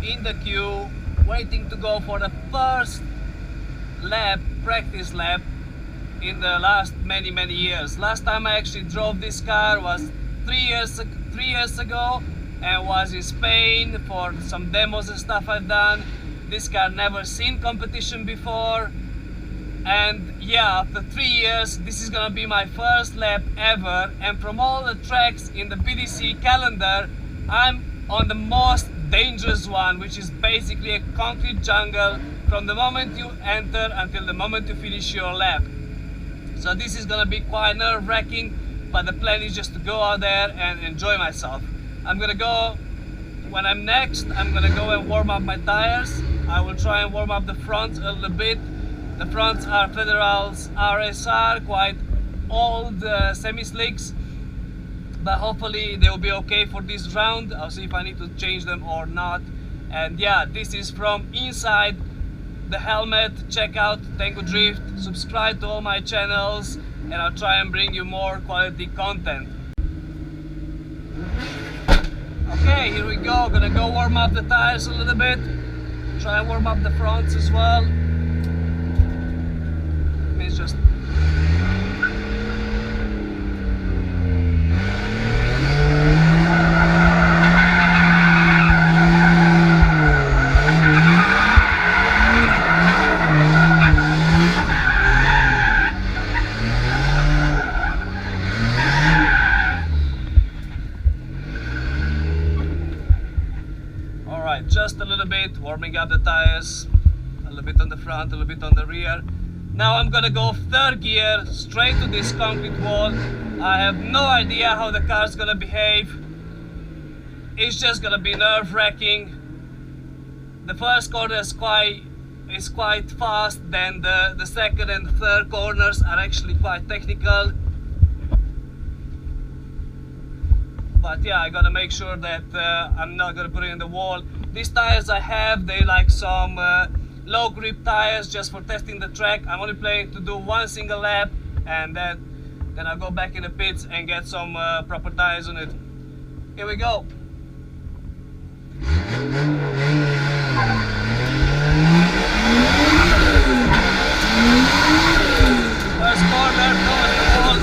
in the queue waiting to go for the first lap, practice lap, in the last many years. Last time I actually drove this car was 3 years ago, and was in Spain for some demos and stuff I've done. This car never seen competition before, and yeah, after 3 years this is gonna be my first lap ever. And from all the tracks in the BDC calendar, I'm on the most dangerous one, which is basically a concrete jungle from the moment you enter until the moment you finish your lap. So this is gonna be quite nerve-wracking, but the plan is just to go out there and enjoy myself. I'm gonna go, when I'm next, I'm gonna go and warm up my tires. I will try and warm up the fronts a little bit. The fronts are Federal's RSR, quite old semi-slicks, but hopefully they will be okay for this round. I'll see if I need to change them or not. And yeah, this is from inside the helmet. Check out Tango Drift, subscribe to all my channels, and I'll try and bring you more quality content. Okay, here we go. Gonna go warm up the tires a little bit, try and warm up the fronts as well. It's just just a little bit, warming up the tires, a little bit on the front, a little bit on the rear. Now I'm gonna go third gear straight to this concrete wall. I have no idea how the car's gonna behave. It's just gonna be nerve-wracking. The first corner is quite fast, then the second and third corners are actually quite technical. But yeah, I gotta make sure that I'm not gonna put it in the wall. These tires I have, they like some low grip tires just for testing the track. I'm only planning to do one single lap, and then I'll go back in the pits and get some proper tires on it. Here we go. First corner, towards the wall.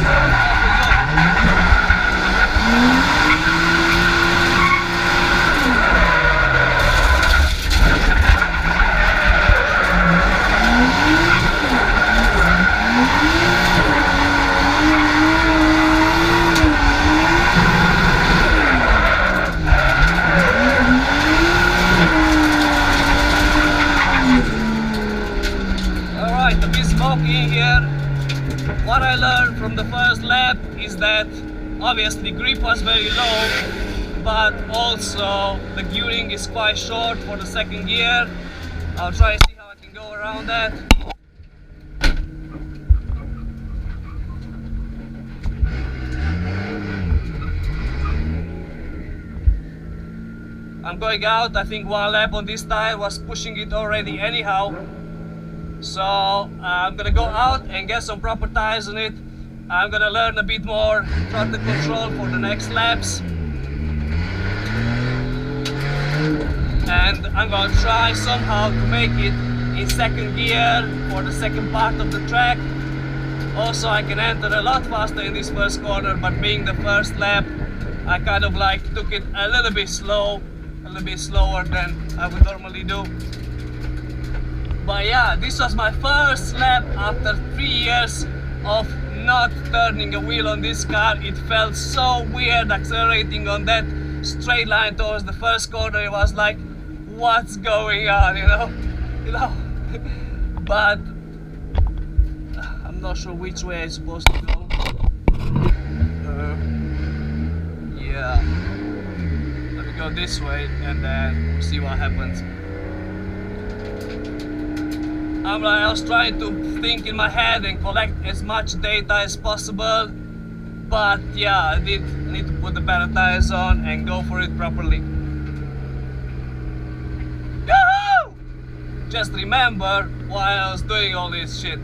What I learned from the first lap is that obviously grip was very low, but also the gearing is quite short for the second gear. I'll try and see how I can go around that. I'm going out. I think one lap on this tire was pushing it already anyhow. So I'm gonna go out and get some proper tires on it. I'm gonna learn a bit more throttle control for the next laps, and I'm gonna try somehow to make it in second gear for the second part of the track. Also, I can enter a lot faster in this first corner, but being the first lap, I kind of like took it a little bit slower than I would normally do. But yeah, this was my first lap after 3 years of not turning a wheel on this car. It felt so weird accelerating on that straight line towards the first corner. It was like, what's going on, you know? But I'm not sure which way I'm supposed to go. Yeah, let me go this way and then we'll see what happens. I was trying to think in my head and collect as much data as possible, but yeah, I need to put the better tires on and go for it properly. Yahoo! Just remember why I was doing all this shit.